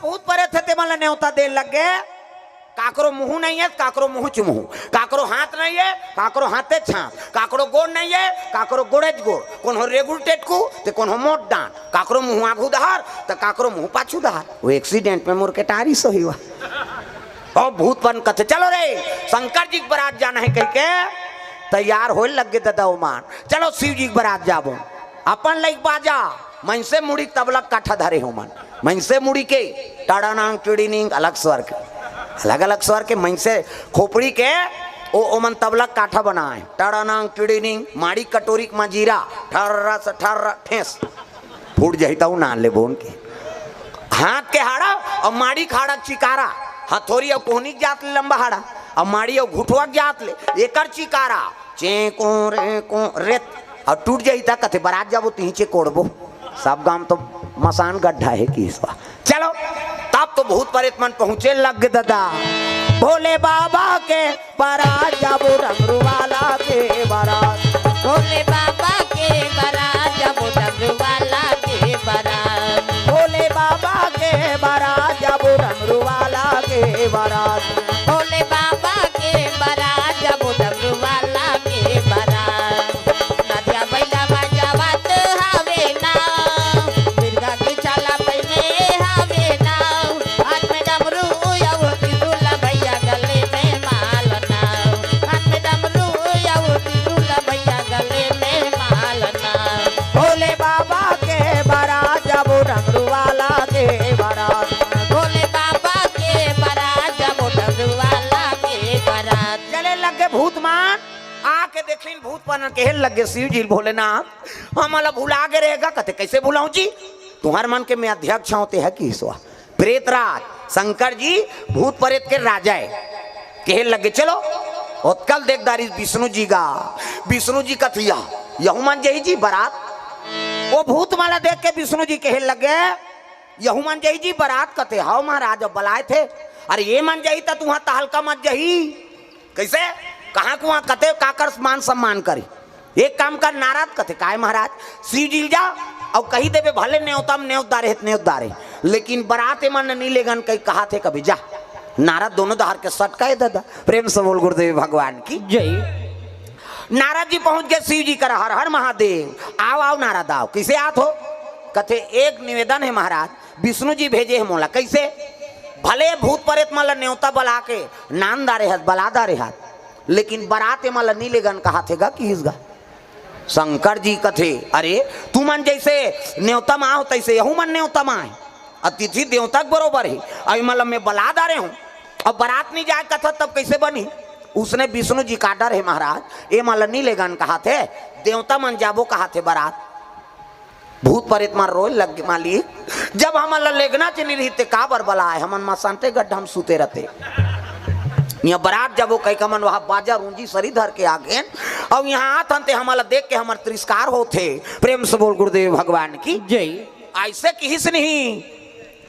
भूत परे थे ते मला न्योता दे लग गए। काकरो मुंह नहीं है, काकरो मुंह चुमुह, काकरो हाथ नहीं है, काकरो हाथे छाप, काकरो गोड़ नहीं है, काकरो गोड़ेज गोड़, कौन हो रेगुल टेटकू ते कौन हो मोट डांट, काकरो मुंह आगू दहार तो काकरो मुंह पाछू दहार। वो एक्सीडेंट में मुर के टारी सही हुआ। और भूत बन कथे चलो रे शंकर जी की बारात जाना है कह के तैयार हो लग गए दादा उमान। चलो शिव जी की बारात जाबो अपन लाइक बाजा मन से मुड़ी तबला काठा धरे हो मन मन से मुड़ी के टाड़ानांग टिड़ीनिंग अलग स्वर के अलग अलग स्वर के मन से खोपड़ी के ओ मन तबला काठा बनाए टाड़ानांग टिड़ीनिंग माड़ी कटोरी मजीरा ठर्रा से ठर्रा ठेस फूट जाता हूँ नान ले बोन के हाथ के हाड़ा और माड़ी खाड़ा चिकारा हथौरी और कोहनी जात ले लंबा हाड़ा और माड़ी और घुटवा जात ले एकर चिकारा चेको रेको रेत और टूट जाता कथे बारात जाबो तीचे कोड़बो सब गांव तो मसान गड्ढा है कि इसवा। चलो तब तो भूत प्रेत मन पहुंचे लग दादा भोले बाबा के बारात जाबो डमरू वाला के बारात भोले बाबा के बारात जाबो डमरू वाला के बारात भोले बाबा के बारात जाबो डमरू वाला के बारात भोले बाबा के बारात जाबो डमरू वाला के बारात नदिया बैला बजावत हवे ना मिर्गा के चाला पहने हवे ना हाथ में डमरू यावो तिरुला भैया गले में माल ना हाथ में डमरू यावो तिरुला भैया गले में माल ना भोले बाबा के बारात जाबो डमरू वाला के बारात भोले बाबा के बारात जाबो डमरू वाला के बारात। चले लगे भूत मान आके देखलिन भूत पन के लग गए शिव जी भोलेनाथ हमारा भुला के रहेगा कहते कैसे भुलाऊं जी तुम्हारे मन के मैं अध्यक्ष होते है कि ईश्वर प्रेतराज शंकर जी भूत प्रेत के राजा है कहे लगे चलो उत्कल देखदारी विष्णु जी का विष्णु जी कथिया यहुमन जही जी बारात वो भूत माला देख के विष्णु जी कहे लगे यहुमन जही जी बारात कथे हाउ महाराज अब बलाए थे अरे ये मन जही था तुम्हारा तहलका मत जही कैसे कहाँ को वहाँ कथे काकर मान सम्मान करे एक काम कर नाराज कथे काय महाराज शिव जी जा और कही देवे भले न्योतारे लेकिन बारात मन नहीं लेगन कहीं कहा थे कभी जा नारद दोनों दहार के सटकाए दादा प्रेम से बोल गुरुदेव भगवान की जय। नारद जी पहुंच गए शिव जी कर हर हर महादेव आओ आओ नारद आओ किसे आत हो कथे एक निवेदन है महाराज विष्णु जी भेजे है मोला कैसे भले भूत प्रेत मला न्योता बला के नानदारे हाथ बलादारे हाथ लेकिन बारात मला नहीं लेगन कहा थेगा कि इसगा शंकर जी कथे अरे तू मन जैसे न्योता माँ हो तैसे यहू मन न्योता माँ है अतिथि देवता बरोबर है अभी मतलब मैं बलादारे हूँ अब बारात नहीं जाए कथा तब कैसे बनी उसने विष्णु जी का डर है महाराज ये मला नहीं लेगन कहा थे देवता मन जाबो कहा थे बारात भूत प्रेत मार रोए लग मालिक जब हम लेगना च नहीं रहते काबर बलाए हमन मां शांते गड्ढा हम सुते रहते यहाँ बारात जब वो कई कमन वहाँ बाजा रूंजी सरी धर के आगे और यहाँ आते हमारा देख के हमारे तिरस्कार होते प्रेम से बोल गुरुदेव भगवान की जय। ऐसे किस नहीं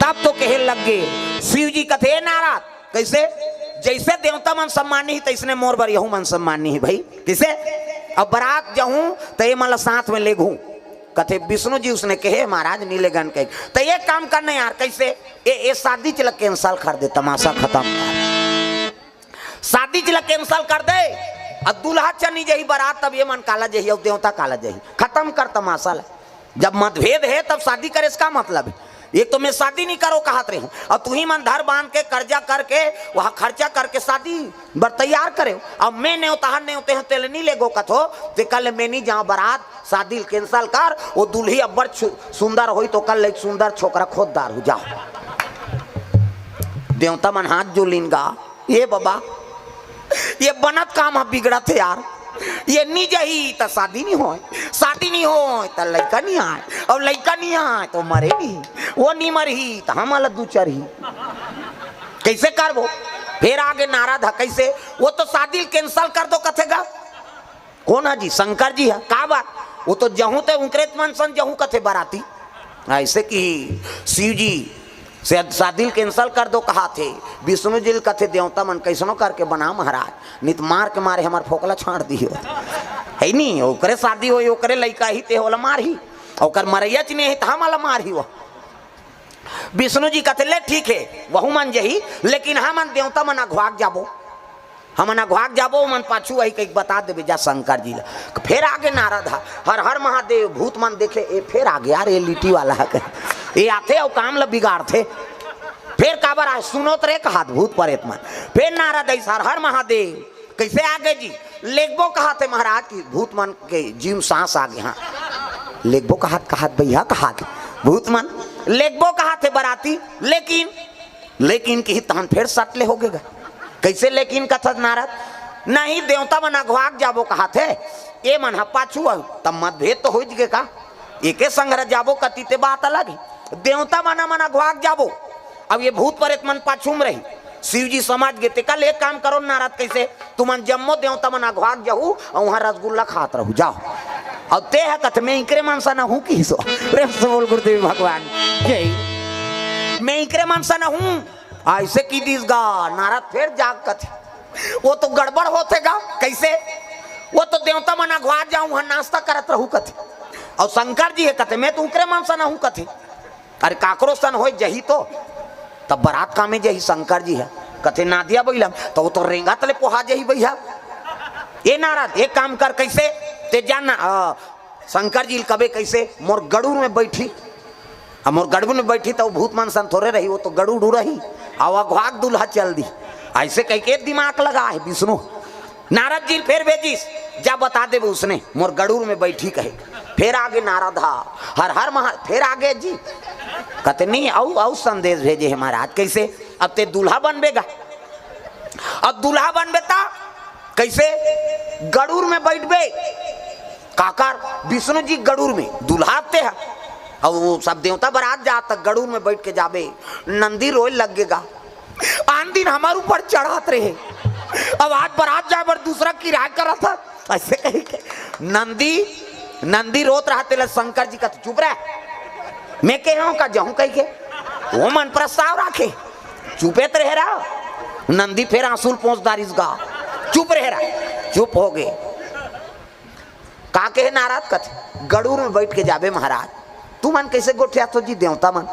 तब तो कहे लग गए शिव जी कथे नाराज कैसे जैसे देवता मन सम्मानी ही तैसने मोर बर यहू मन सम्मानी ही भाई किसे अब बारात जाऊं तो ये मतलब साथ में ले घूं कथे विष्णु जी उसने कहे महाराज नीले गन कहे तो ये काम करना यार कैसे ये शादी चल कैंसल कर दे तमाशा खत्म शादी चल कैंसल कर दे अब दूल्हा चनी जही बारात तब ये मन काला जही और देवता काला जही खत्म कर तमाशा जब मतभेद है तब शादी करे इसका मतलब है एक तो मैं शादी नहीं करो कहत रही और तू ही मन धर बांध के कर्जा करके वहाँ खर्चा करके शादी बर तैयार करे अब मैं नहीं होता नहीं होते हैं तेल नहीं ले गो कथो तो कल मैं नहीं जाऊँ बारात शादी कैंसल कर वो दूल्ही अब्बर सुंदर हो तो कल एक सुंदर छोकरा खोददार हो जाओ देवता मन हाथ जो लिनगा ये बाबा ये बनत काम बिगड़ा थे यार ये नहीं जही तो शादी नहीं हो तो लड़का नहीं आए और लड़का नहीं आए तो मरे नहीं वो नहीं मरही तो हम अलग दूचर ही कैसे कर वो फिर आगे नाराज है कैसे वो तो शादी कैंसल कर दो कथेगा कौन है जी शंकर जी है का बात वो तो जहूँ ते उनकरेत मन सन जहूँ कथे बाराती ऐसे कि शिव जी से शादी कैंसल कर दो कहा थे विष्णु जी कथे देवता मन कैसनो करके बना महाराज नित मार के मारे हमार फोकला छाड़ दियो है नहीं ओकरे शादी हो ओकरे लड़का ही ते होला मार ही ओकर मरैया च नहीं है तो हम मार ही वो विष्णु जी कहते ले ठीक है वहू मन जही, लेकिन हमन देवता मन अघवाक जाबो, हमन अघवाक जाबो मन पाछू वही कहीं बता देवे जा शंकर जी ला। फिर आगे नारद हर हर महादेव भूत मन देखे ए फिर आगे यार ये लिट्टी वाला है ये आते और काम ला बिगाड़ते। फिर काबर आए सुनो तरे कहा भूत प्रेत मन। फिर नारद ऐसा हर हर महादेव कैसे आगे जी लेखबो कहा थे महाराज की भूत मन के जीव सांस आगे। हाँ लेखबो कहा भैया कहा भूत मन लेखबो कहा थे बराती, लेकिन की तहन फिर सटले हो गए। कैसे लेकिन कथत नारद नहीं देवता मन अघवाक जाबो कहा थे ये मन पाछू तब मतभेद तो हो गए का एके संग्रह जाबो कतीते बात अलग है। देवता मन अघवाक जाबो अब ये भूत प्रेत मन पाछू में रही। शिव जी समझ गए कल एक काम करो नारद कैसे तुमन जम्मो देवता मन अघवाक जाहू और वहां रसगुल्ला खात रहू जाओ। अब ते है कथ मैं इकरे मनसा न हूँ की सो प्रेम से बोल गुरुदेव भगवान जय मैं इकरे मनसा न हूँ ऐसे की दिस गा। नारद फिर जाग कथे वो तो गड़बड़ होते गा कैसे वो तो देवता मन अघवा जाऊं वहां नाश्ता करत रहू कथे और शंकर जी है कथे मैं तो उकरे मनसा न हूँ कथे। अरे काकरो सन हो जही तो तब बारात का में जही शंकर जी है कथे नादिया बैलम तो वो तो रेंगा तले पोहा जही भैया। ये नारद एक काम कर कैसे ते जानना शंकर जी कबे कैसे मोर गड़ूर में बैठी अब मोर गड़बू में बैठी तो भूत मन सन थोड़े रही वो तो गड़ू डू रही और अघवाक दूल्हा चल दी ऐसे कह के दिमाग लगा है विष्णु। नारद जी फिर भेजिस जा बता दे उसने मोर गड़ूर में बैठी कहे। फिर आगे नारद हर हर महा फिर आगे जी कहते नहीं आओ संदेश भेजे है महाराज कैसे अब ते दूल्हा बनबेगा। अब दूल्हा बनबेता कैसे गड़ूर में बैठबे काकर विष्णु जी गड़ूर में दूल्हा ते है और वो सब देवता बारात जाता गड़ूर में बैठ के जाबे नंदी रोए लगेगा। आन दिन हमारे ऊपर चढ़ात रहे अब आज बारात जाए पर दूसरा किराया करा था ऐसे कही के नंदी रोत रहा तेल शंकर जी का चुप रहा मैं कह रहा हूँ का जाऊं कही के वो मन प्रस्ताव रखे चुपे तो रह रहा नंदी फिर आंसू पहुंचदारिस गा चुप रह रहा चुप हो गए का कहे नाराज कथे गड़ूर में बैठ के जाबे महाराज तू मन कैसे गोठिया तो जी देवता मन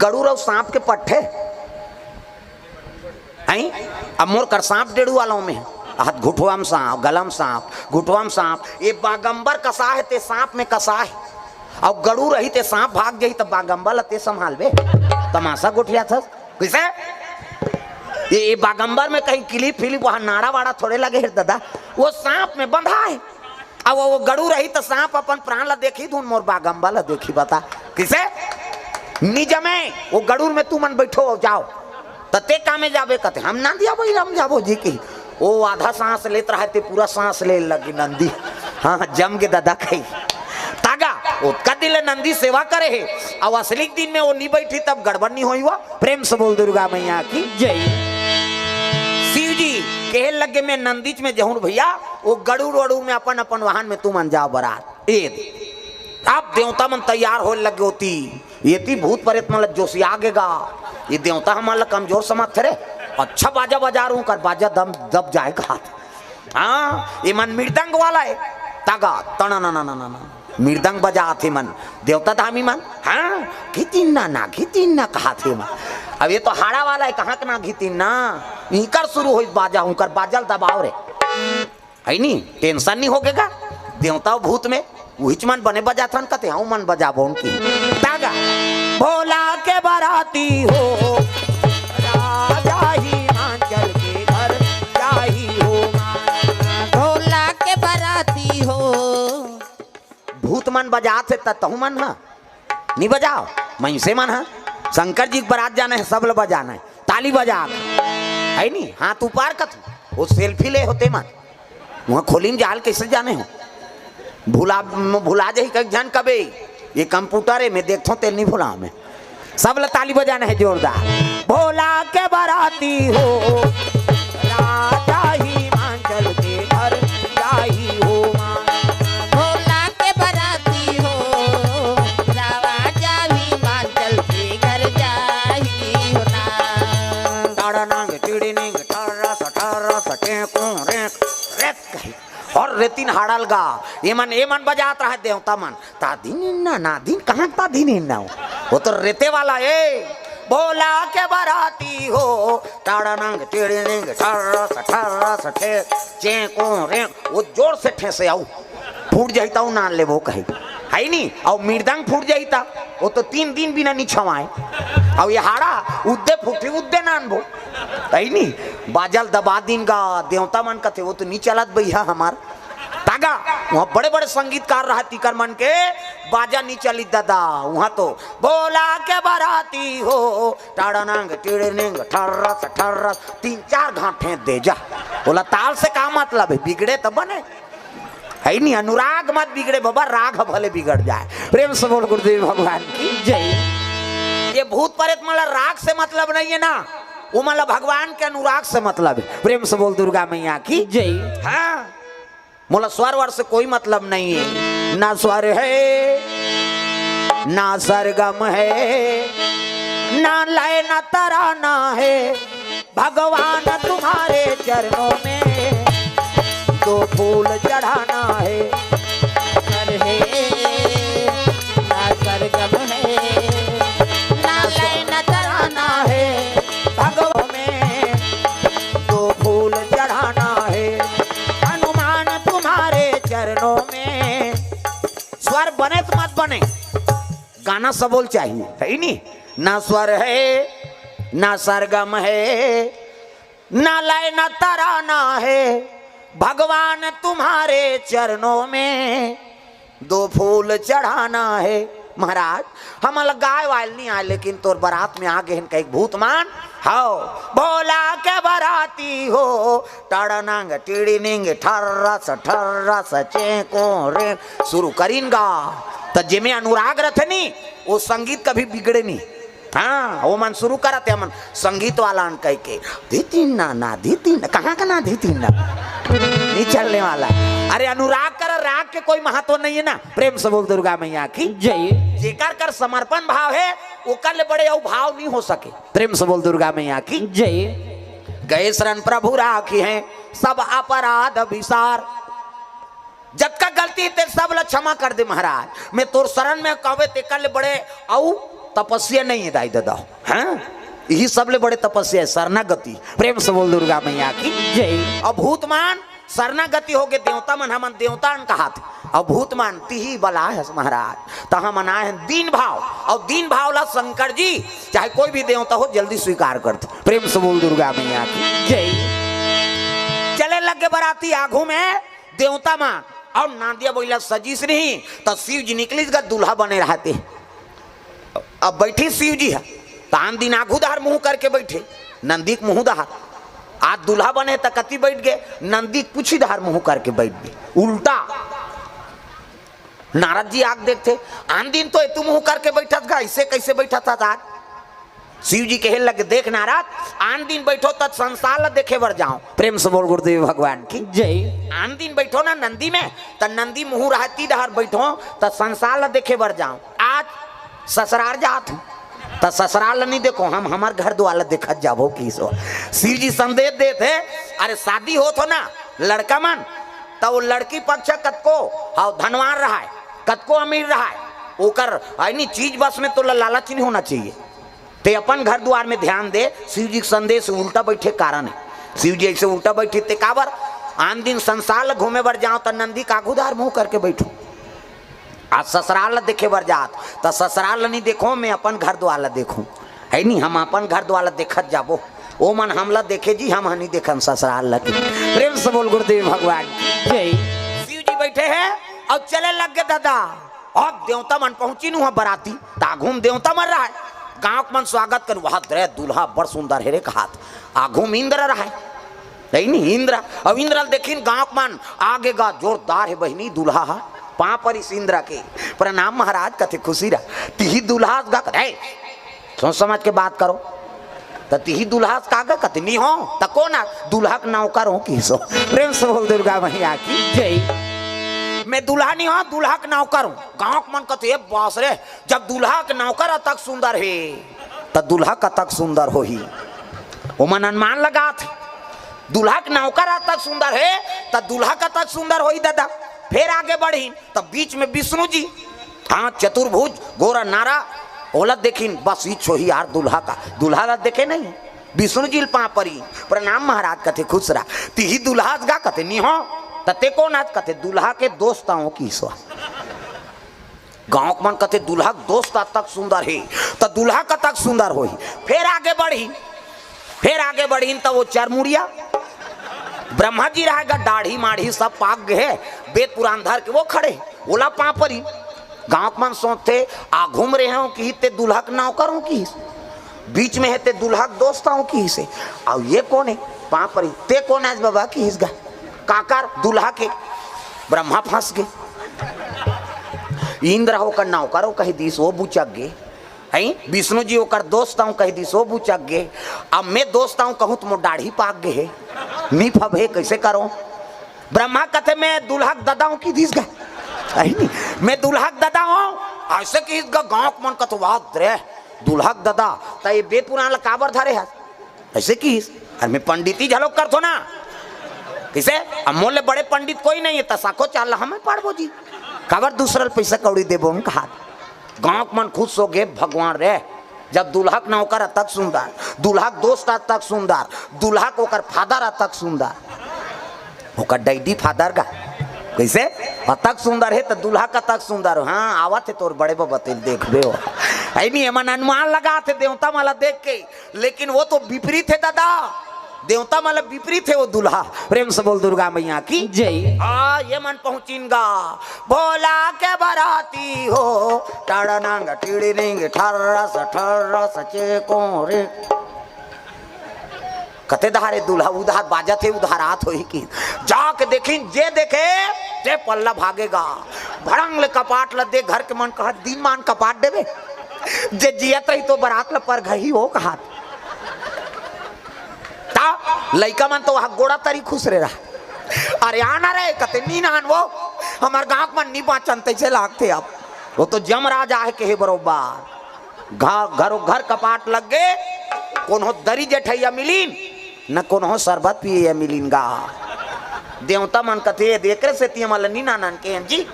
गड़ूर और सांप के पट्टे आई अब मोर कर सांप डेढ़ू वालों में हाथ घुटवाम सांप गलम सांप घुटवाम सांप ये बागंबर कसा है ते सांप में कसा है और गड़ू रही ते सांप भाग गई तो बागंबर लते संभाल बे तमाशा गोठिया था कैसे ये बागंबर में कहीं किली फिलिप वहां नाड़ा वाड़ा थोड़े लगे है दादा वो सांप में बंधा है अब वो गड़ू रही तो सांप अपन प्राण ला देखी धुन मोर बागंबर ला देखी बता किसे निज में वो गड़ूर में तू मन बैठो जाओ तते कामे जाबे कते हम ना दिया भाई हम जाबो जी की वो आधा सांस लेत रहा ते पूरा सांस ले लगी नंदी हाँ जम के दादा कही तागा उसका दिल नंदी सेवा करे है और असली दिन में वो नहीं बैठी तब गड़बड़ नहीं हुई हुआ। प्रेम से बोल दुर्गा मैया की जय। शिव जी कहे लगे मैं नंदीच में जहूं भैया वो गड़ूर वड़ूर में अपन अपन वाहन में तू मन जाओ बारात आप देवता मन तैयार हो लगे होती ये थी भूत प्रेत मतलब जोशी आगेगा ये देवता हमारा कमजोर समझ थे अच्छा बाजा बजा रू कर बाजा दम दब जाएगा हाथ हाँ ये मन मृदंग वाला है तागा तना ना ना ना ना मृदंग बजा थे मन देवता था हमी मन हाँ घितीन ना घितीन ना कहा थे मन अब ये तो हाड़ा वाला है कहाँ ना घितीन ना इनकर शुरू हो बाजा हूँ कर बाजल दबाव रे है नहीं टेंशन नहीं होगेगा देवता भूत में वही मन बने बजा था कहते हाँ मन बजा बो उनकी तागा भोला के बाराती हो राजा हिमाचल के घर जाही हो भोला के बाराती हो भूत मन बजाते तहु मन है नहीं बजाओ मैं से मन है शंकर जी बारात जाना है सब लोग बजाना है ताली बजा है नहीं हाथ ऊपर कत वो सेल्फी ले होते मन वहाँ खोली में जाल कैसे जाने हो भुला जाही कई जन कबे ये कंप्यूटर है मैं देखता हूँ तेल नहीं भुला मैं सब लोग ताली बजाना है जोरदार भोला के बाराती हो राजा हिमाचल के घर जाही हो भोला के बाराती हो राजा हिमाचल के घर जाही हो ना ताड़ा नांग टिड़ी निंग तारा सटारा सटे को रेक रेक कही और और रेतिन हाड़ल गा ये मन बजात रहा देवता मन ता दिन ना दिन कहाँ ता दिन ना वो तो रेते वाला बोला के बराती हो टाड़ानंग टेड़ेंग ठर्रा सठे चेको रे वो जोर से ठेसे आऊ फूट जाता हूँ नान ले वो कहे है नहीं और मृदंग फूट जाता वो तो 3 दिन बिना नहीं छवाए और ये हाड़ा उद्दे फूटे उद्दे नान बो है नहीं बाजल दबा दिन का देवता मन का थे वो तो नहीं चलत भैया हमार तागा वहाँ बड़े बड़े संगीतकार रहा तीकर मन के बाजा नहीं चली दादा वहाँ तो बोला के बराती हो टाड़ानंग टिड़नेंग ठर्रा 3-4 घाटे दे जा बोला ताल से का मतलब है बिगड़े तो बने है नहीं अनुराग मत बिगड़े बाबा राग भले बिगड़ जाए प्रेम से बोल गुरुदेव भगवान की जय। ये भूत प्रेत मतलब राग से मतलब नहीं है ना वो मतलब भगवान के अनुराग से मतलब है प्रेम से बोल दुर्गा मैया की जय। हाँ मोला स्वर वर से कोई मतलब नहीं है ना स्वर है ना सरगम है ना लय ना तराना है भगवान तुम्हारे चरणों में 2 फूल चढ़ाना है ना सरगम है ना लय ना तराना है भगवान में 2 फूल चढ़ाना है हनुमान तुम्हारे चरणों में स्वर बने तो मत बने गाना सबोल चाहिए है नहीं ना स्वर है ना सरगम है ना लय ना तराना है भगवान तुम्हारे चरणों में 2 फूल चढ़ाना है महाराज हम गाय वाल नहीं आए लेकिन तोर बारात में आ गए हैं कई भूतमान हाओ बोला के बराती हो टाड़ानंग टिड़िनिंग ठर्रा चेको रे शुरू करीनगा तो जिमे अनुराग रथनी वो संगीत कभी बिगड़े नहीं हाँ वो मन शुरू करते मन संगीत वाला कह के धीतीन ना कहाँ का ना धीतीन ना नहीं चलने वाला अरे अनुराग कर राग के कोई महत्व नहीं है ना प्रेम से बोल दुर्गा मैया की जय। जेकर कर समर्पण भाव है वो कर बड़े और भाव नहीं हो सके प्रेम से बोल दुर्गा मैया की जय। गए शरण प्रभु राखी है सब अपराध विसार जब का गलती ते सब ला क्षमा कर दे महाराज मैं तोर शरण में कहवे ते कर बड़े औ तपस्या नहीं है दाई दादा हाँ यही सब ले बड़े तपस्या है शरणागति प्रेम से बोल दुर्गा मैया की जय। और भूतमान शरणागति हो गए देवता मन हमन देवतान कहा थे और भूतमान तिही बला है महाराज तो हम मनाए हैं दीन भाव और दीन भाव ला शंकर जी चाहे कोई भी देवता हो जल्दी स्वीकार करते प्रेम से बोल दुर्गा मैया की जय। चले लगे बराती आगू में देवता मां और नादिया बोला सजीस नहीं तो शिव जी निकली दूल्हा बने रहते अब बैठी शिव जी है तान दिन आगू दहार मुंह करके बैठे नंदी के मुंह दहार आज दूल्हा बने तो कति बैठ गए नंदी कुछ ही दहार मुंह करके बैठ गए उल्टा नारद जी आग देखते आन दिन तो तू मुंह करके बैठा था ऐसे कैसे बैठा था आज शिव जी कहे लगे देख नारद आन दिन बैठो तब संसार देखे बर जाओ प्रेम से बोल गुरुदेव भगवान की जय। आन दिन बैठो ना नंदी में तो नंदी मुंह रहती दहार बैठो तो संसार देखे बर जाओ आज ससुराल जात तो ससुराल नहीं देखो हम हमार घर द्वारा देखत जाबो की सो शिव जी संदेश देते अरे शादी हो तो ना लड़का मन तो वो लड़की पक्ष कतको हाँ धनवान रहा है कतको अमीर रहा है ओकर नहीं चीज बस में तो लालच नहीं होना चाहिए ते अपन घर द्वार में ध्यान दे शिव जी संदेश उल्टा बैठे कारण है शिव जी ऐसे उल्टा बैठे ते काबर आन दिन संसार घूमे बर जाओ तो नंदी कागुदार मुंह करके बैठो आज ससुराल देखे बर जात तो ससुराल नहीं देखो मैं अपन घर द्वारा देखूं है नहीं हम अपन घर द्वारा देखत जाबो ओ मन हमला देखे जी हम नहीं देखन ससुराल लगे प्रेम से बोल गुरुदेव भगवान जय। शिव जी बैठे हैं और चले लग गए दादा और देवता मन पहुंची नु बराती ताघूम देवता मर रहा है गांव मन स्वागत कर वहां दरे दूल्हा बड़ सुंदर है रे कहात आघूम इंद्र रहा है नहीं इंद्र अब इंद्र देखिन गांव मन आगे गा जोरदार है बहनी दूल्हा है पां पर इस इंद्र के प्रणाम महाराज कथे खुशी रहा तिही दूल्हा गा सोच समझ के बात करो तो तिही दूल्हा कागा कथे नहीं हो तो कौन दूल्हा का नौकर हो कि सो प्रेम से बोल दुर्गा मैया की जय। मैं दूल्हा नहीं हो दूल्हा का नौकर हूँ गाँव मन कथे बास रे जब दूल्हा का नौकर तक सुंदर है तो दूल्हा का तक सुंदर हो ही वो मन अनुमान लगा थे दूल्हा के नौकर तक सुंदर है तब दूल्हा का तक सुंदर होई दादा। फिर आगे बढ़ी तब बीच में विष्णु जी, हाँ चतुर्भुज गोरा नारा ओला देखिन बस ही छोही यार दूल्हा का, दूल्हा ला देखे नहीं विष्णु जी पा परी प्रणाम महाराज कथे खुश रहा तिही दूल्हा गा कथे नहीं हो तते को नाच कथे दूल्हा के दोस्ताओं की स्वा गाँव मन कथे दूल्हा दोस्त तक सुंदर है तो दूल्हा का तक सुंदर होई। फिर आगे बढ़ी तो वो चरमुड़िया ब्रह्मा जी रहेगा दाढ़ी माढ़ी सब पाक गए वेद पुराण धर के वो खड़े ओला पापरी गाँव मन सोचते आ घूम रहे हो कि ते दूल्हा के नौकरों की बीच में है ते दूल्हा के दोस्ताओं की से और ये कौन है पापरी ते कौन आज बाबा की हिस्गा काकर दूल्हा के ब्रह्मा फंस गए इंद्र होकर नौकरों कह दी सो बुचक गए हैं विष्णु जी होकर दोस्ताओं कह दी सो बुचक गए। अब मैं दोस्ताओं कहूँ तो मोर दाढ़ी पाक गए नी फब है कैसे करो ब्रह्मा कहते मैं दूल्हा दादाओं की दिस गए मैं दूल्हा दादा हूँ ऐसे कि गाँव मन का तो बात रे दूल्हा दादा तो ये वेद पुराण काबर धरे है ऐसे की अरे मैं पंडिती झलोक कर थो ना किसे अमोल बड़े पंडित कोई नहीं है तसाको चाल हमें पढ़बो जी काबर दूसरा पैसा कौड़ी देबो कहा गाँव मन खुश हो गए भगवान रे जब दूल्हा के नौकर तक सुंदर दूल्हा के दोस्त तक सुंदर दूल्हा को ओकर फादर तक सुंदर ओकर डैडी फादर का कैसे तक सुंदर है तो दूल्हा का तक सुंदर हो। हाँ आवत है तोर बड़े बते देखबे हो नहीं मन अनुमान लगा थे देवता माला देख के लेकिन वो तो विपरीत है दादा देवता मतलब विपरीत है वो दूल्हा। प्रेम से बोल दुर्गा मैया की जय। ये मन पहुंचीनगा भोला के बराती हो टड़नंग टिड़िंग ठर्रस चेको रे कते धारे दूल्हा उधार बाजा थे उधारात हो की जाके देखिन जे देखे जे पल्ला भागेगा भड़ंग ले कपाट ल दे घर के मन कहा दिन मान कपाट देवे जे जियत रही तो बरात ल पर घही हो कहा लइका मन तो वहां गोड़ा तरी खुश रे रहा अरे आना रे कते नीन आन वो हमार गांव मन नी बाचनते से लागते अब वो तो जमराज आहे के बरोबर घर कपाट लग गए कोनो दरी जेठैया मिलीन न कोनो शरबत पिए मिलीन गा देवता मन कथे देखरे से ती मला नीना नन के जी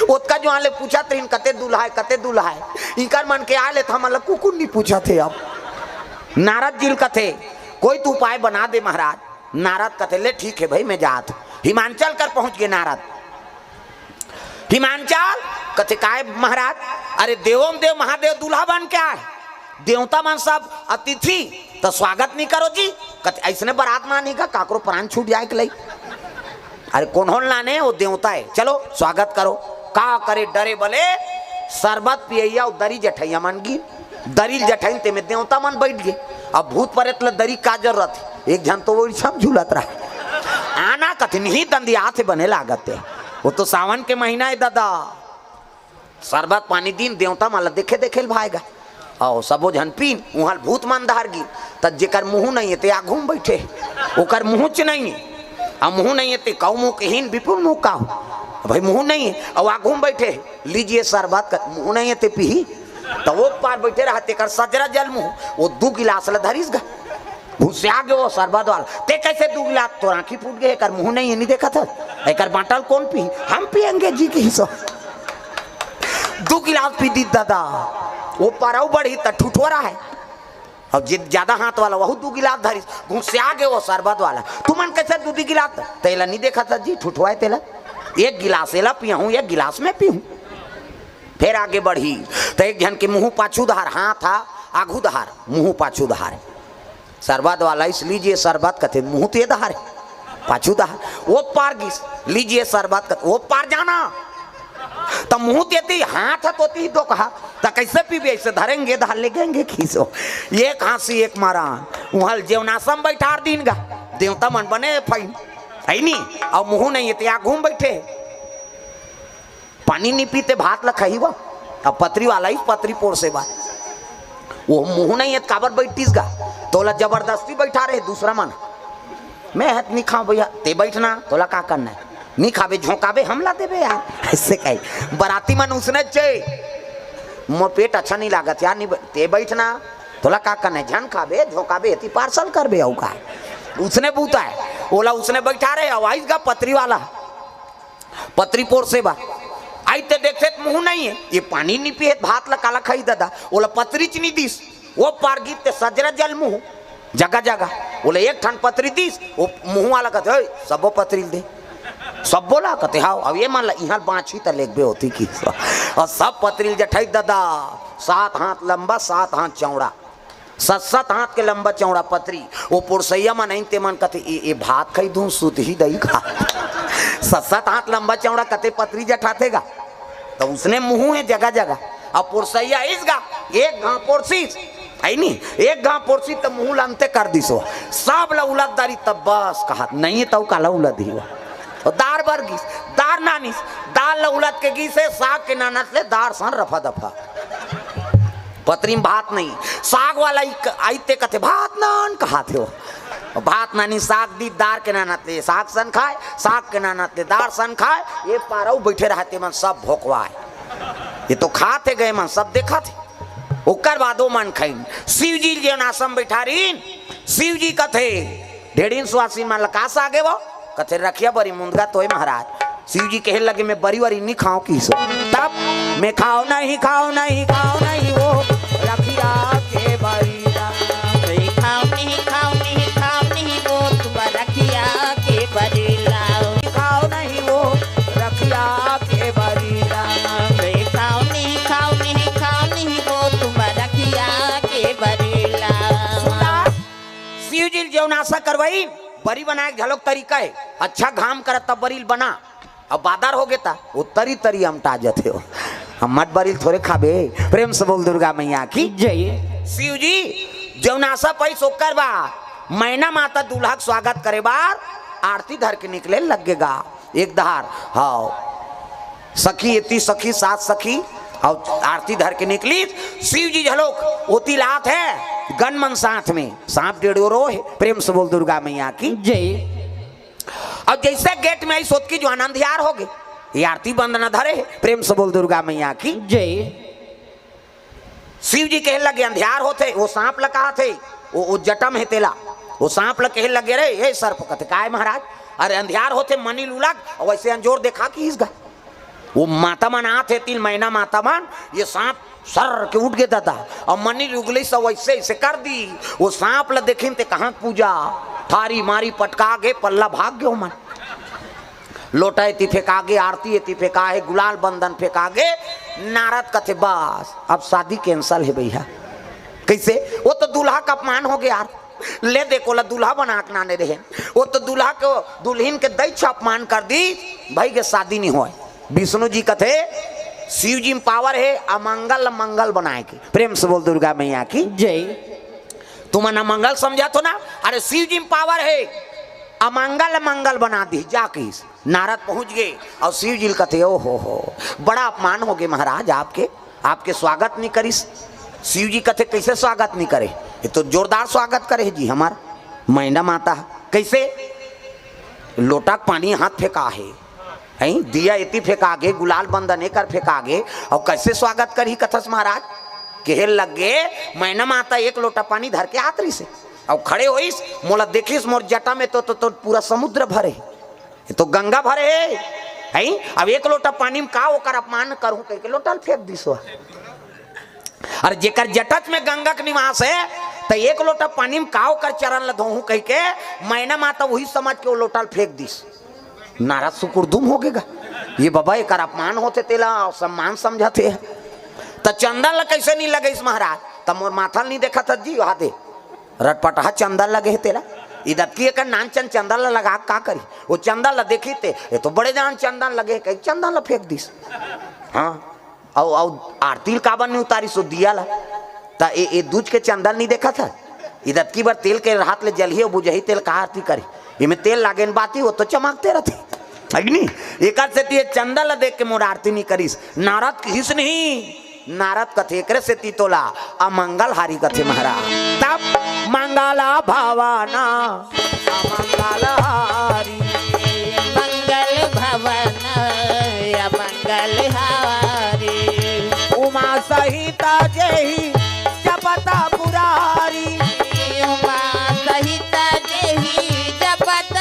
ओतका जो आले पूछा त्रिन कते दूल्हा है इनकर मन के आले था मला कुकुर नहीं पूछा थे अब नारद जी कथे कोई तू उपाय बना दे महाराज। नारद कथे ले ठीक है भाई मैं जात हिमांचल कर पहुंच गए नारद हिमांचल कथे काय महाराज अरे देवों देव महादेव दूल्हा बन के आए देवता मन सब अतिथि तो स्वागत नहीं करो जी कथे ऐसने बारात मानी का काकरो प्राण छूट जाए के लई अरे कौन लाने वो देवता है चलो स्वागत करो का करे डरे बोले शरबत पियैया दरी जठैया मन गी दरी जठैन ते में देवता मन बैठ गए। अब भूत प्रेत ल दरी का जरूरत है एक जन तो वो सब झूलत रहा आना कथिन ही दंदिया से बने लागत है वो तो सावन के महीना है दादा शरबत पानी दिन देवता माला देखे देखे भाएगा और सबो जन पीन वहाँ भूत मन धार गी तब जेकर मुँह नहीं है ते आ घूम बैठे ओकर मुँह च नहीं है अब मुँह नहीं है ते कौ मुँह के हीन विपुल मुँह का भाई मुँह नहीं है और आ घूम बैठे लीजिए शरबत का मुँह नहीं है ते पी तो वो पार बैठे रहते कर सजरा जल मुँह वो 2 गिलास ल धरिस गा भूसे आ गए वो शरबत वाला ते कैसे 2 गिलास तो आँखी फूट गए कर मुँह नहीं है नहीं देखा था एक बाटल कौन पी हम पियेंगे जी की हिसाब 2 गिलास पी दी दादा वो पाराऊ बढ़ी तो ठुठोरा है और जित ज्यादा हाथ वाला वह 2 गिलास धरिस भूसे आ गए वो शरबत वाला तुम कैसे 2 गिलास तेला नहीं देखा था जी ठुठवाए तेला 1 गिलास एला पिया हूँ 1 गिलास में पी हूँ। फिर आगे बढ़ी तो एक जन के मुँह पाछू धार हाथ था आघू धार मुँह पाछू धार शरबत वाला इस लीजिए शरबत कथे मुँह ते धार पाछू धार वो पार गिस लीजिए शरबत कथे वो पार जाना तो मुँह देती हाथ हथोती दो कहा तो कैसे पीबे ऐसे धरेंगे धार ले गएंगे खींचो एक हाँसी एक मारा वहाँ जेवनासम बैठा दिन गा देवता मन बने फाइन है नहीं और मुँह नहीं है तो घूम बैठे पानी नहीं पीते भात ला खही वो अब पतरी वाला ही पतरी पोर से बात वो मुँह नहीं है काबर बैठतीस गा तोला जबरदस्ती बैठा रहे दूसरा मन मैं हाथ नहीं खाऊं भैया ते बैठना तोला का करना है नहीं खावे झोंकावे हमला देवे यार ऐसे कही बराती मन उसने चाहिए मोर पेट अच्छा नहीं लागत यार नहीं ते बैठना तोला का करना है झन खावे झोंकावे पार्सल करबे आऊ का उसने पूछा है ओला उसने बैठा रहे आवाज का पतरी वाला पतरी पोर से बा आई ते देखते मुंह नहीं है ये पानी नहीं पिए भात ला काला खाई दादा ओला पतरी च नहीं दिस वो पार गीत ते सजरा जल मुंह जगह जगह बोले एक ठन पतरी दिस वो मुंह वाला कहते सबो पतरी दे सब बोला कहते हाँ अब ये मान ला यहाँ बाँची तो लेगबे होती की और सब पतरील जठाई दादा 7 हाथ लंबा 7 हाथ चौड़ा 7 हाथ के लंबा चौड़ा पतरी वो पुरसैया मन नहीं ते मन कहते ये भात खाई दूं सुत ही दही खा 7 हाथ लंबा चौड़ा कहते पतरी जठातेगा तो उसने मुंह है जगह जगह अब पुरसैया इसगा एक घाव पुरसीस है नहीं एक घाव पुरसी तो मुंह लानते कर दिसो सब ला उलटदारी तब बस कहा नहीं तब काला उलट ही और दार बर गीस दार नानिस दाल ला उलट के गीसे साग के नानत ले दार सन रफा दफा पतरी में भात नहीं साग वाला आईते कहते भात नान कहाते हो भात नानी साग दी दार के नानत ले साग सन खाए साग के नानत ले दार सन खाए ये पारऊ बैठे रहते मन सब भोकवाए ये तो खाते गए मन सब देखा थे ओकर बादो मन खाइन शिव जी जो आश्रम बैठा रही शिव जी कथे ढेड़ीन सुहासी मन लकास आगे वो कथे रखिया बरी मुंदगा तोय महाराज शिव जी कहे लगे मैं बरी वरी नहीं खाऊं की सो तब मैं खाओ नहीं वो रखिया के बरी खाओ नहीं वो तुम रखिया के बरी लाओ खाओ नहीं वो रखिया के बरी खाओ नहीं वो तुम रखिया के बरी लाओ शिव जी जो नाशा करवाई बरी बनाए झलक तरीका है अच्छा घाम कर तब बरील बना अब बादर हो गया वो तरी तरी हम ताजत हो हम मत बरील थोड़े खाबे प्रेम से बोल दुर्गा मैया की जय शिव जी जो नाशा पई सोकर बा मैना माता दूल्हा का स्वागत करे बार आरती धर के निकले लगेगा एक दहार हाँ सखी इतनी सखी 7 सखी और आरती धर के निकली शिव जी झलोक ओती लात है गन मन साथ में सांप डेढ़ो रो है प्रेम से बोल दुर्गा मैया की जय और जैसे गेट में आई सोच की जो आनंद यार हो गए ये आरती बंद न धरे प्रेम से बोल दुर्गा मैया की जय शिव जी कहे लगे अंधियार होते वो सांप लगा थे वो जटम है तेला वो सांप लग कहे लगे रे ये सर्प कहते काय महाराज अरे अंधियार होते मनी लुलग और वैसे अंजोर देखा कि इसका वो माता मन आते 3 महीना माता मन ये सांप सर के उठ गया था और मनी उगली सब वैसे ऐसे कर दी वो सांप ला देखे ते कहाँ पूजा थारी मारी पटका गे पल्ला भाग गयो मन लोटा एती फेंका गे आरती एती फेंका है गुलाल बंधन फेंका गे नारद कथे बस अब शादी कैंसल है भैया कैसे वो तो दूल्हा का अपमान हो गया यार ले देखो ला दूल्हा बना के नाने रहे वो तो दूल्हा को दुल्हन के दैछ अपमान कर दी भाई के शादी नहीं हो विष्णु जी कथे शिव जी में पावर है अमंगल मंगल बनाए के प्रेम से बोल दुर्गा मैया की जय तुम अमंगल समझा तो ना अरे शिव जी में पावर है अमंगल मंगल बना दी जाके नारद पहुंच गए और शिव जी कथे ओ हो बड़ा अपमान हो गए महाराज आपके स्वागत नहीं करी शिव जी कथे कैसे स्वागत नहीं करे ये तो जोरदार स्वागत करे जी हमारा मैना माता कैसे लोटा पानी हाथ फेंका है दिया इतनी फेंका गे गुलाल बंदन कर फेंका गे और कैसे स्वागत करी कथस महाराज कहे लग गे मैना माता 1 लोटा पानी धर के आतरी से और खड़े होइस मोला देखिस मोर जटा में तो पूरा समुद्र भरे ये तो गंगा भरे है अब 1 लोटा पानी में का ओकर अपमान करूं कह के लोटा फेंक दिसो अरे जेकर जटच में गंगा के निवास है तो 1 लोटा पानी में का ओकर चरण ल धोहूं कह के मैना माता वही समझ के वो लोटा फेंक दिस नाराज सुकुरदुम हो गएगा ये बाबा एक अपमान होते तेला सम्मान समझाते है तो चंदन ला कैसे नहीं लगे इस महाराज तब मोर माथा नहीं देखा था जी वहां दे रटपटा चंदन लगे है तेरा इधर की एक नानचन चंदन ला लगा का करी वो चंदन ला देखी थे ये तो बड़े जान चंदन लगे कहीं चंदन ला फेंक दिस हाँ और आरती काबन नहीं उतारी सो दिया ला ता ये दूज के चंदन नहीं देखा था इधर की बार तेल के हाथ ले जलिए बुझही तेल का आरती करी इमें तेल लागे बाती वो तो चमकते रहते अग्नि एक से चंदा ला देख के मोर आरती नहीं करीस नारद किस नहीं नारद कथे करे से तीतोला अमंगल हारी कथे महाराज तब मंगला भवाना अमंगल हारी मंगल भवन अमंगल हारी उमा सहिता जही जपता पुरारी उमा सहिता जही जपत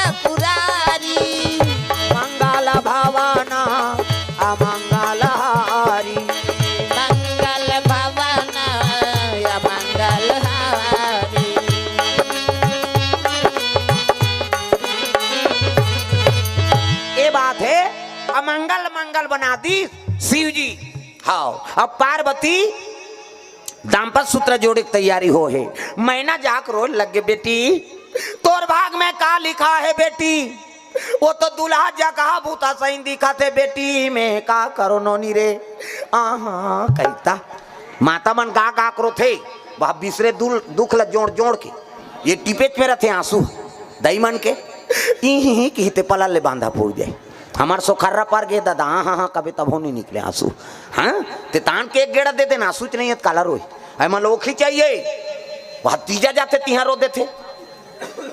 मंगल बना दी शिव जी। हाँ, अब पार्वती दाम्पत्य सूत्र जोड़े की तैयारी हो है। मैना जाक रोज लग गए, बेटी तोर भाग में का लिखा है बेटी, वो तो दुल्हा जा कहा भूता सही दिखा थे बेटी में का करो नोनी रे। आहा कहता माता मन का करो थे वह बिसरे दुख ल जोड़ जोड़ के ये टिपेच में रहते आंसू दई मन के ही कहते पला ले बांधा फूट जाए हमार सोखर्रा पर गे दादा। हाँ हाँ कभी तब हो नहीं निकले आंसू। हाँ ते तान के एक गेड़ा दे देना आंसू नहीं है काला रोई है मन लोखी चाहिए वह तीजा जाते तिहा रो देते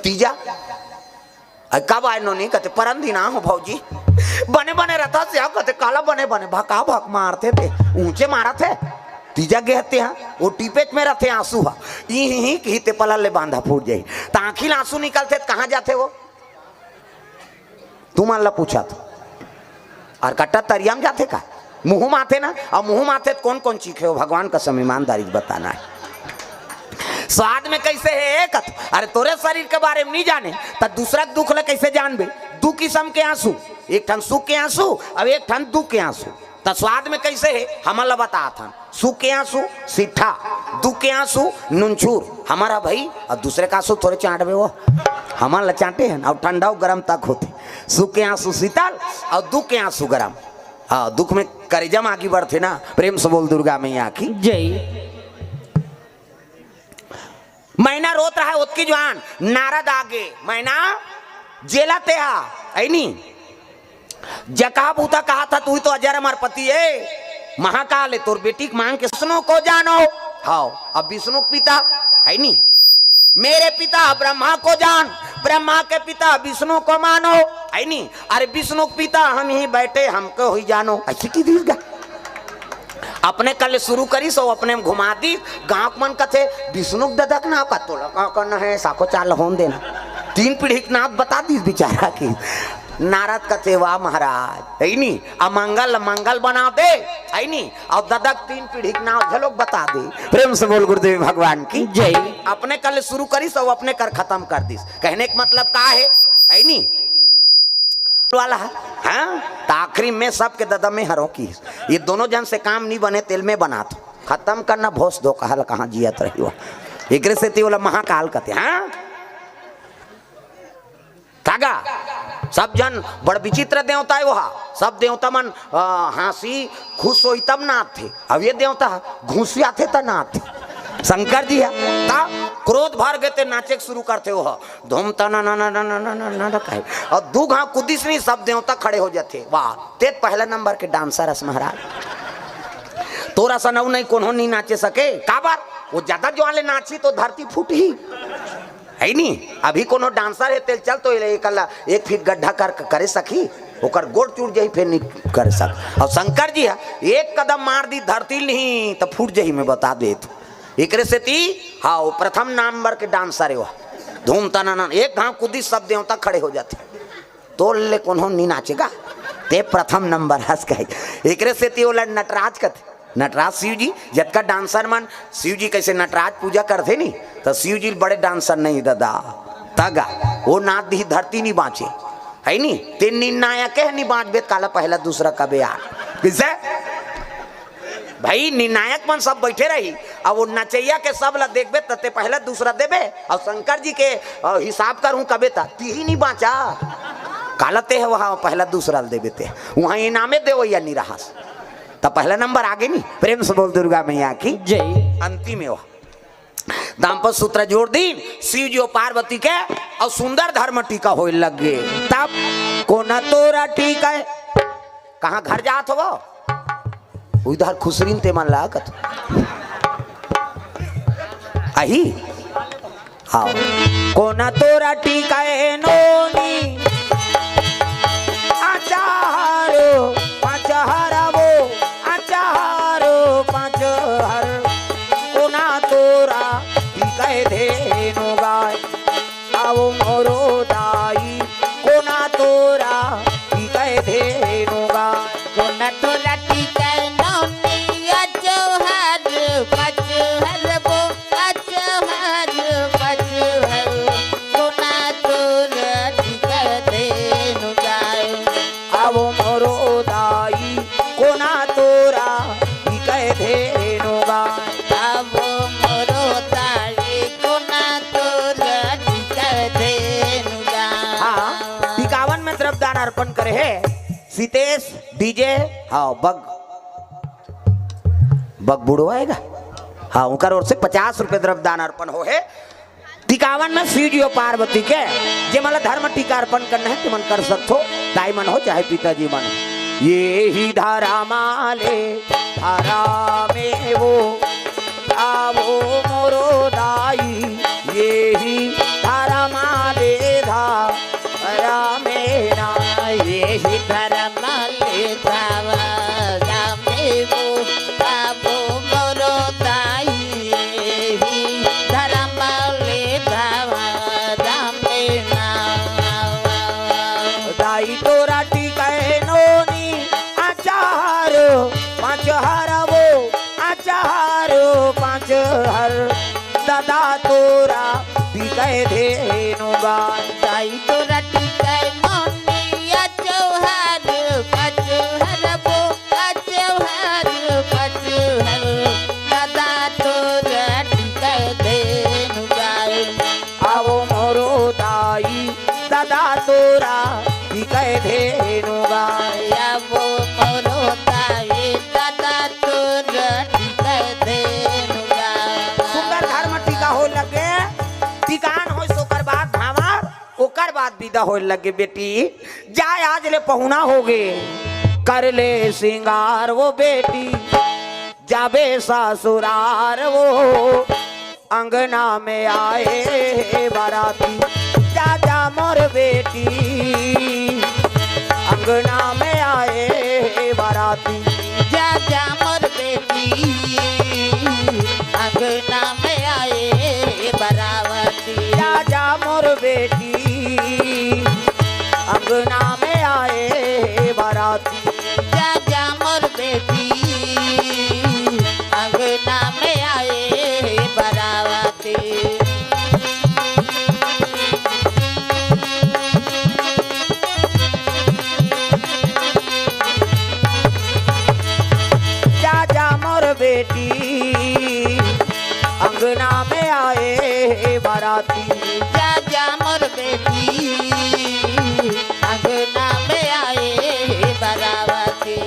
तीजा कब आए नो नहीं कहते परंदी ना हो भाजी बने बने रहता से आप कहते काला बने बने भका भक मारते थे ऊंचे मारा थे तीजा गहते हैं वो टीपेच में रहते आंसू हा ही कहते पला ले बांधा फूट जाए ताखिल आंसू निकलते कहाँ जाते वो तुम अल्लाह पूछा था और कट्टा तरिया में जाते का मुंह माथे ना और मुंह माथे कौन कौन चीखे हो भगवान का समय ईमानदारी बताना है। स्वाद में कैसे है एक अरे तोरे शरीर के बारे में नहीं जाने तो दूसरा दुख ले कैसे जानबे। दू किस्म के आंसू एक ठन सुख के आंसू अब एक ठन दुख के आंसू। तो स्वाद में कैसे है हमारा बता था सुख के आंसू सीठा दुख के आंसू नुनछूर हमारा भाई और दूसरे का आंसू थोड़े चाटबे वो हमारा चाटे हैं और ठंडा गर्म तक होते। सुख के आंसू शीतल और दुख के आंसू गर्म। हाँ दुख में करेजम आगे बढ़ते ना। प्रेम से बोल दुर्गा मैया की जय। मैना रोत रहा है उसकी जवान नारद आगे मैना जेला ते हा ऐनी जका बूता कहा था तू ही तो अजर अमर पति है महाकाल है तोर बेटी मांग के विष्णु को जानो। हाँ अब विष्णु पिता है नी मेरे पिता ब्रह्मा को जान ब्रह्मा के पिता विष्णु को मानो है नी अरे विष्णु पिता हम ही बैठे हमको ही जानो ऐसी की दीर्घ अपने कल शुरू करी सो अपने में घुमा दी गांव मन कथे विष्णु ददक ना का तो करना है साको चाल होन देना 3 पीढ़ी के नाथ बता दी बेचारा की नारद कथे वाह महाराज है नी अमंगल मंगल बना दे है नी और ददक 3 पीढ़ी के नाम झलोक बता दे। प्रेम से बोल गुरुदेव भगवान की जय। अपने कल शुरू करी सो अपने कर खत्म कर दी कहने का मतलब का है नी वाला है हाँ तो आखिरी में सबके ददम में हरों की ये दोनों जन से काम नहीं बने तेल में बना तो खत्म करना भोस दो कहल कहाँ जियत रही हो एक से बोला महाकाल कहते हाँ तागा सब जन बड़ विचित्र देवता है वहा सब देवता मन हंसी खुश हो तब नाथ थे अब ये देवता घूसिया थे तब नाथ थे शंकर जी है ता क्रोध भर गए थे नाचे शुरू करते हो धूम तना ना ना ना ना ना ना ना कहे और दू घाव कुदिस नहीं सब देवता खड़े हो जाते वाह ते पहला नंबर के डांसर रस महाराज तोरा सा नौ नहीं कौन नहीं नाचे सके का बार वो ज्यादा जो वाले नाची तो धरती फूट ही है नी अभी कोनो डांसर है तेल चल तो एक फीट गड्ढा कर करे सकी ओकर गोड़ टूट जाही फिर नहीं कर सक और शंकर जी है एक कदम मार दी धरती नहीं तो फूट जाही मैं बता दे तो एक से ती हाँ वो प्रथम नंबर के डांसर है वह धूम तना एक घाव कुदी सब देवता खड़े हो जाते तो ले कौन नहीं नाचेगा ते प्रथम नंबर हंस गए। एक से ती बोला नटराज कथे नटराज शिव जी जब का डांसर मन शिव जी कैसे नटराज पूजा करते नहीं तो शिव जी बड़े डांसर नहीं दादा तगा वो नाथ दी धरती नहीं बाँचे है नी तीन निर्णायक है नहीं बाँच बेत काला पहला दूसरा कबे यार किसे भाई निर्णायक मन सब बैठे रही और वो नचैया के सब ला देखबे तते पहला दूसरा देबे और शंकर जी के हिसाब करूँ कबे ता ती ही नहीं बाँचा कालते है वहाँ पहला दूसरा देबे ते वहाँ इनामे दे या निराश तब पहला नंबर आगे नहीं। प्रेम से बोल दुर्गा मैया की जय। अंतिम है दाम्पत्य सूत्र जोड़ दी शिव जी और पार्वती के और सुंदर धर्म टीका हो लग गए तब कोना तोरा ठीक है कहाँ घर जात हो उधर खुसरीन ते मन लागत अही हाँ कोना तोरा ठीक है नोनी आचारो पाचारा वो आचारो पाँच हर कोना तोरा ठीक है धेनु गाय आओ मोरो दाई कोना तोरा ठीक है धेनु गाय कोना तोरा ठीक है नौनी अचहर पचहर वो अचहर पचहर कोना तोरा ठीक है धेनु गाय आओ मोरो दाई और है सीतेश डीजे। हाँ बग बग बुढ़ो आएगा। हाँ उनका ओर से 50 रुपए द्रव्यदान अर्पण हो है। टिकावन में शिव जी और पार्वती के जे मला धर्म टीका अर्पण करना है कि मन कर सकते हो, दाई मन हो चाहे पिताजी मन हो। ये ही धारा माले धारा में वो आवो मोरो दाई, ये ही धारा माले धारा में ना, ये ही धर्म ले धावा में वो बाबो मोरो दाई, ये ही धर्म ले धावा में ना। दाई तोरा टिकाए नोनी आचार 5 हर वो आचार 5 हर दादा तोरा टिकाए धेनु गाय। दाई तोरा टिकाए नोनी आचार 5 हर वो आचार 5 हर दादा तोरा टिकाए धेनु गाय। आवो मोरो दाई दादा तोरा टिकाए धेनु गाय। आवो मोरो दाई दादा तोरा टिकाए धेनु गाय। सुंदर धर्म टीका हो लगे, टिकान हो सोकर बाद भावर ओकर बाद विदा हो लगे। बेटी जाय आज ले पहुना हो गे, कर ले सिंगार वो बेटी जाबे ससुरार वो, अंगना में आए बाराती जा जा मोर बेटी, अंगना में आए बाराती जा जा मोर बेटी, अंगना में आए बरावती। जा जा मोर बेटी, अंगना में आए बाराती। जा जा मोर बेटी, अंगना में आए बरावती। जा जा मोर बेटी, अंगना में आए बाराती। जा जा मोर बेटी, अंगना में आए बरावती।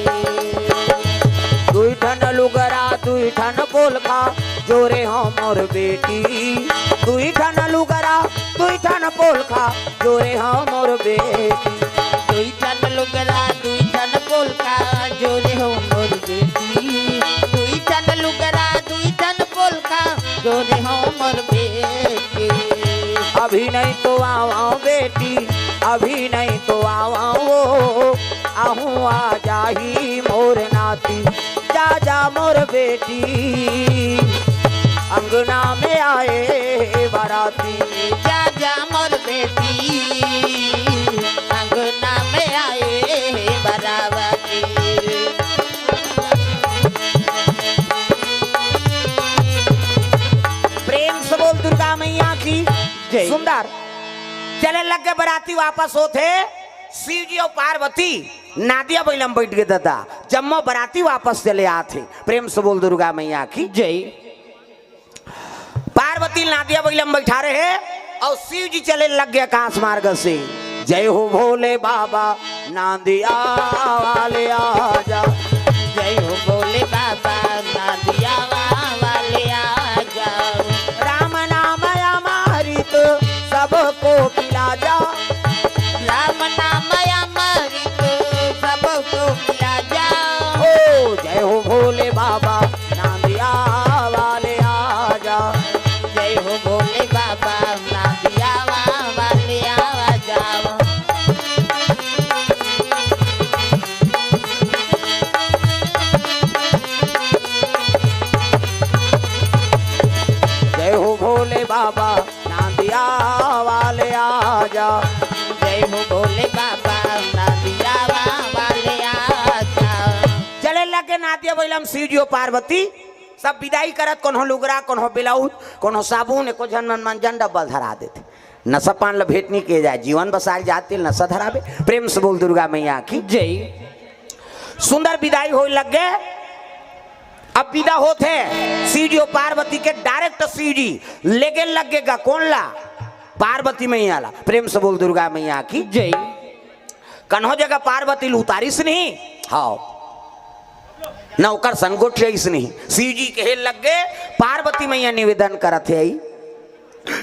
दुई ठन लुगरा दुई ठन पोलखा जोरे हो मोर बेटी, दुई ठन लुगरा दुई ठन पोलखा जोरे हो मोर बेटी। दुई ठन लुगरा दुई ठन पोलका जोरे हो मोर बेटी, दुई ठन लुगरा दुई ठन पोलका जोरे हो मोर बेटी। अभी नहीं तो आओ बेटी, अभी नहीं तो आओ आहूँ आ जाही मोर नाती। जा जा मोर बेटी, अंगना में आए बाराती। जा जा मोर बेटी, अंगना में आए बरावती। प्रेम से बोल दुर्गा मैया की जय। सुंदर चले लग के बराती वापस होते, शिव जी और पार्वती नादिया बैलम बैठ गए दादा, जम्मो बराती वापस चले आते। प्रेम से बोल दुर्गा मैया की जय। पार्वती नादिया बैलम बैठा रहे और शिव जी चले लग गए आकाश मार्ग से। जय हो भोले बाबा नादिया वाले आजा, जय हो भोले बाबा नादिया वाले आजा। राम नाम अमृत सबको पिला जा, राम नाम अमृत सबको पिला जा। ओ जय हो भोले बाबा नादिया वाले आजा। जय हो भोले बाबा नादिया वाले आजा। जय हो भोले बाबा नादिया वाले आजा। जय हो भोले बाबा नादिया वाले आजा। चले लगे नादिया बैलम शिव जी और पार्वती सब विदाई करत, कोनो लुगरा कोनो ब्लाउज कोनो साबुन को झन मंजन डब्बल धरा देते। नशा पान ल भेंट नहीं किए जाए, जीवन बसार जाते नशा धरावे। प्रेम से बोल दुर्गा मैया की जय। सुंदर विदाई हो लग गए। अब विदा होते शिव जी और पार्वती के डायरेक्ट शिव जी लेके लगेगा कौन ला पार्वती मैया ला। प्रेम से बोल दुर्गा मैया की जय। कन्हो जगह पार्वती उतारिस नहीं हाँ न ओकर संगोठियाइस नहीं। शिव जी कहे लग गए पार्वती मैया निवेदन करत है आई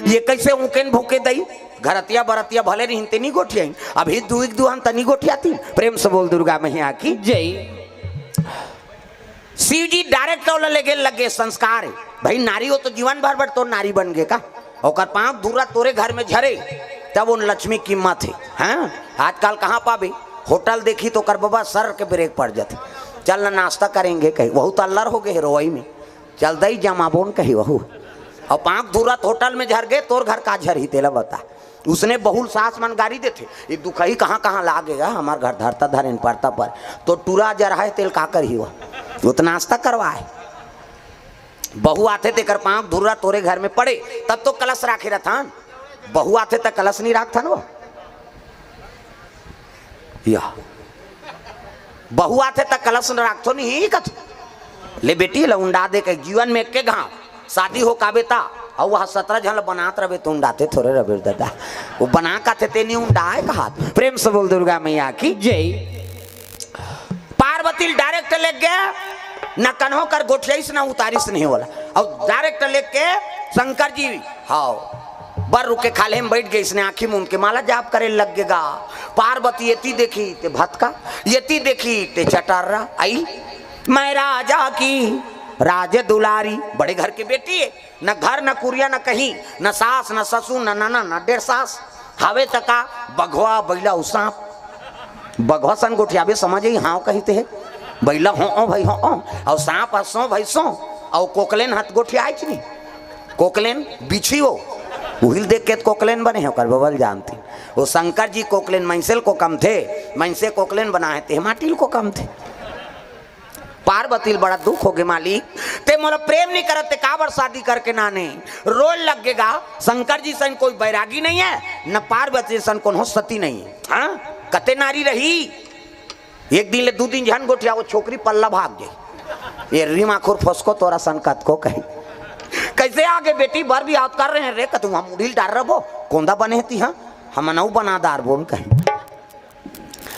ये कैसे ऊकेन भूके दई घरतिया बरतिया भले नहीं तनी गोठियाई अभी दुई दुहन तनी गोठियाती। प्रेम से बोल दुर्गा मैया की जय। शिव जी डायरेक्ट लगे लगे संस्कार है भाई नारी हो तो जीवन भर भर तो नारी बन गए का ओकर पांव धूरा तोरे घर में झरे तब उन लक्ष्मी कीमत है। हाँ आजकल कहाँ पाबे होटल देखी तो कर बाबा सर के ब्रेक पड़ जाते चल ना नाश्ता करेंगे कहीं वहू तो अल्लर हो गए रोई में चल दई जमाबोन कही वहू और पांव धूरा होटल में झर गए तोर घर का झर ही तेला बता उसने बहुल सास मन गाड़ी देते ये दुखई कहाँ कहाँ लागेगा हमार घर धरता धरेन पड़ता पर तो टूरा जरा है तेल का कर ही हुआ वो तो नाश्ता करवाए बहू आते थे कर पांव धूरा तोरे घर में पड़े तब तो कलश राखे रहता बहू आते तक कलश नहीं राखता ना वो या बहू आते तक कलश न राखतो नहीं कथ ले बेटी लउंडा दे के जीवन में के गांव शादी हो का बेटा और वह 17 झल बनात रहे तो उंडाते थोड़े रहे दादा वो बना का थे नहीं उंडाए कहा। प्रेम से बोल दुर्गा मैया की जय। पार्वती डायरेक्ट ले गया न कन्हो कर गोठियाइस न उतारिस नहीं होला और डायरेक्ट लेके शंकर जी हाँ बर रुके खाले में बैठ गए इसने आंखी में उनके माला जाप करे लग गएगा। पार्वती यति देखी ते भतका यति देखी ते चटारा आई मैं राजा की राज दुलारी बड़े घर की बेटी है न घर न कुरिया न कहीं न सास न ससुर न नाना न डेढ़ सास हावे तका बघवा बैला सांप बघवा सन गोठियाबे समझे हाँ कहते है बैला हो भाई हो और सांप हंसो भाई सो और कोकलेन हाथ गोठिया नहीं कोकलेन बिछी हो उहिल देख के कोकलेन बने हो कर बबल जानती वो शंकर जी कोकलेन मैंसेल को कम थे मैंसे कोकलेन बनाए थे माटिल को कम थे। पार्वती बड़ा दुख हो गए मालिक ते मोला प्रेम नहीं करते काबर शादी करके नाने रोल लग गएगा। शंकर जी सन कोई बैरागी नहीं है न पार्वती सन कौन हो सती नहीं है। हाँ कते नारी रही एक दिन ले दो दिन झन गोठिया वो छोकरी पल्ला भाग गई ये रीमा खुर फसको तोरा संकट को कही कैसे आगे बेटी बार भी याद कर रहे हैं रे कतू हम उड़ील डाल रहो कोंदा बने थी हाँ हम नऊ बनादार बोल कहीं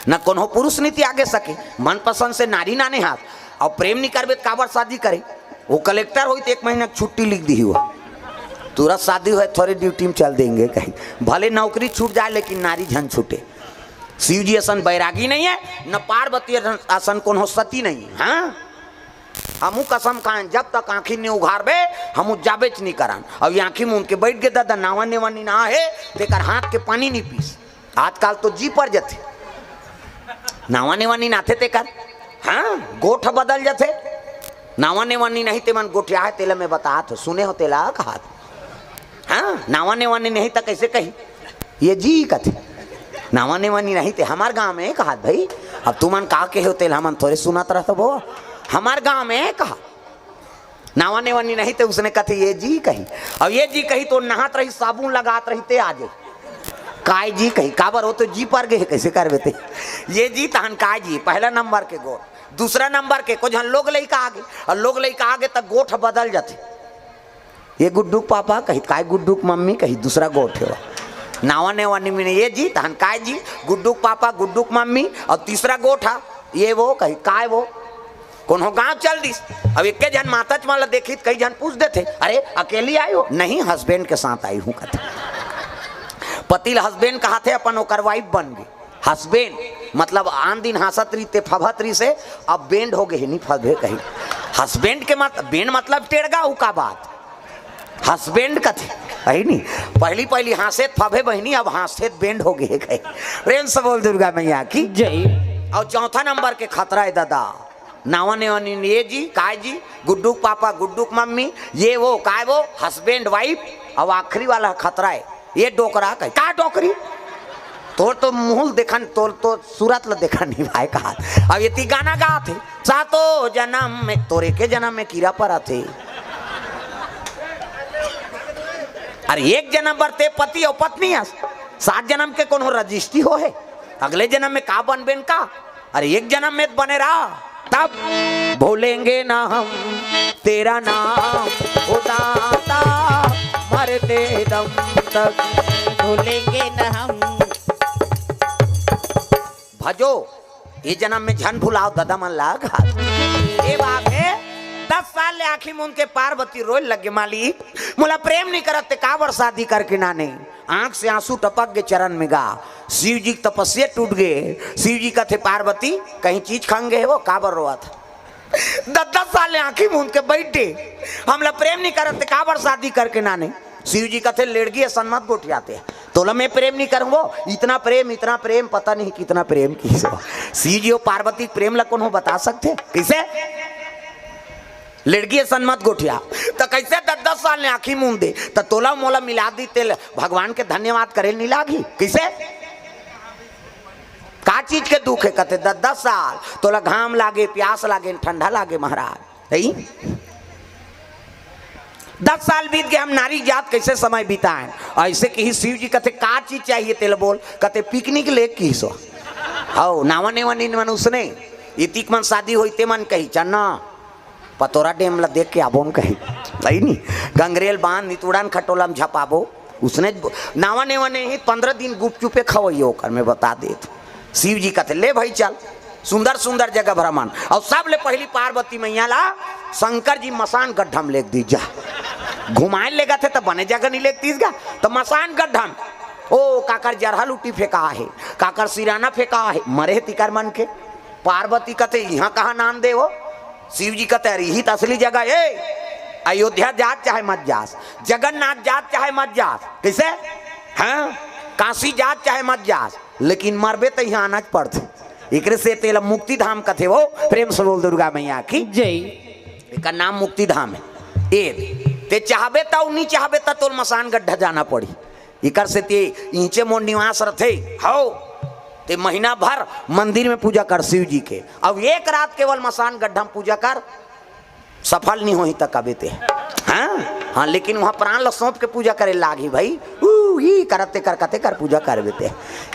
न कोनो पुरुष नीति आगे सके मनपसंद से नारी नाने हाथ और प्रेम नहीं करबे काबर शादी करे वो कलेक्टर हुई तो 1 महीना छुट्टी लिख दी हुआ तुरंत शादी हुए थोड़ी ड्यूटी में चल देंगे कहीं भले नौकरी छूट जाए लेकिन नारी झन छूटे। शिव जी असन बैरागी नहीं है न पार्वती असन कौन हो सती नहीं है। हाँ हमू कसम खाएं जब तक आँखी नहीं उघार बे हमू जाबेच नहीं करान अब आँखी में उनके बैठ गए दादा नावा नेवानी ना है तेकर हाथ के पानी नहीं पीस आजकल तो जी पर जाते नावा नेवानी नाथे तेकर हाँ गोठ बदल जाते नावा नेवानी नहीं ते मन गोठिया है तेला में बता तो सुने हो तेला कहा हाँ नावा नेवानी नहीं तो कैसे कही ये जी कथे नावा नेवानी नहीं थे हमार गांव में कहा भाई अब तू मन कहा के हो तेला हम थोड़े सुनात रहता वो हमार गांव में कहा नावा नेवानी नहीं थे उसने कथे ये जी कही अब ये जी कही तो नहात रही साबुन लगात रही ते आजे काय जी कही काबर हो तो जी पर गए कैसे कर बेते ये जी तहन काय जी पहला नंबर के गोठ दूसरा नंबर के कुछ लोग लइका आगे और लोग लइका आगे तक गोठ बदल जाते ये गुड्डू पापा कही काय गुड्डू मम्मी कही दूसरा गोठ है नावा नेवानी में ये जी तहन काय जी गुड्डू पापा गुड्डू मम्मी और तीसरा गोठा ये वो कही काय वो कौन हो गाँव चल दी अब एक जन माता चमाला देखी कई जन पूछ देते अरे अकेली आई हो नहीं हस्बैंड के साथ आई हूँ कहते पति हस्बैंड कहा थे अपन ओकर वाइफ बन गई हस्बैंड मतलब आन दिन हंसत रही ते फभत रही से अब बैंड हो गए नहीं फबे कहीं हस्बैंड के मत बैंड मतलब टेढ़गा उ का बात हस्बैंड का थे वही नहीं पहली पहली हंसेत फबे बहनी अब हंसेत बैंड हो गए कहीं। प्रेम से बोल दुर्गा मैया की जय। और चौथा नंबर के खतरा है दादा नावा नेवानी ये जी काय जी गुड्डू पापा गुड्डू मम्मी ये वो काय वो हस्बैंड वाइफ और आखिरी वाला खतरा है ये डोकरा का डोकरी तोर तो मुंह देखन तोर तो सूरत ल देखा नहीं भाई कहा अब ये गाना गा थे सातो जन्म में तोरे के जन्म में कीड़ा पर आते अरे एक जन्म बरते पति और पत्नी 7 जन्म के कौन हो रजिस्ट्री हो है अगले जन्म में का बन बेन का अरे एक जन्म में बने रहा तब भूलेंगे ना हम तेरा नाम उदाता मरते दम तक भूलेंगे न हम भजो ये जन्म में झन भुलाओ दादा मन लाग ए बाप है 10 साल ले आखिर में उनके पार्वती रोए लगे मालिक मोला प्रेम नहीं करते काबर शादी करके नाने आंख से आंसू टपक गए चरण में गा शिव जी की तपस्या टूट गए शिव जी का थे पार्वती कहीं चीज खांग गए वो काबर रोआ था 10 साल ले आखिर में उनके बैठे हमला प्रेम नहीं करते काबर शादी करके नाने शिव जी का थे लेड़गी सन्मत गोटियाते तोला मैं प्रेम नहीं करूंगा इतना प्रेम पता नहीं कितना प्रेम किसे शिव जी और पार्वती प्रेम ला कौन हो बता सकते किसे लड़की सन्मत गोठिया तो कैसे 10 साल ने आखी मुंह दे तो तोला मोला मिला दी तेल भगवान के धन्यवाद करे नहीं लागी किसे का चीज के दुख है कहते 10 साल तोला घाम लागे प्यास लागे ठंडा लागे महाराज नहीं 10 साल बीत गए हम नारी जात कैसे समय बिताएं ऐसे कि ही शिव जी कहते का चीज चाहिए तेल बोल कहते पिकनिक ले की सो हो नावा नेवा नीन मन उसने इतिक मन शादी होते मन कही चन्ना पतोरा डेम ला देख के आबो कही नहीं गंगरेल बांध नितुड़ान खटोलम झपाबो उसने नावा नेवा ने ही 15 दिन गुपचुपे खवैयो कर मैं बता दे शिव जी कहते ले भाई चल सुंदर सुंदर जगह भ्रमण और सब ले पहली पार्वती मैया ला शंकर जी मसान गड्ढा में लेक दी जा घुमाए लेगा थे तो बने जगह नहीं लेक तीसगा तो मसान गड्ढा ओ काकर जरहा लुटी फेंका है काकर सिराना फेंका है मरे तिकर मन के पार्वती कहते यहाँ कहाँ नाम दे वो शिव जी कहते ही असली जगह ए अयोध्या जात चाहे मत जास जगन्नाथ जात चाहे मत जास कैसे हाँ काशी जात चाहे मत जास लेकिन मरबे तो यहाँ आना पड़ते एक से तेला मुक्ति धाम कथे वो प्रेम से बोल दुर्गा मैया की जय का नाम मुक्ति धाम है ते चाहबे तो नहीं चाहबे तो तोल मसान गड्ढा जाना पड़ी इकर से ते इंचे मोर निवास रथे हो ते महीना भर मंदिर में पूजा कर शिव जी के अब एक रात केवल मसान गड्ढा में पूजा कर सफल नहीं होही तक अबे ते हाँ लेकिन वहाँ प्राण ल सौंप के पूजा करे लागी भाई करते कर पूजा कर बेते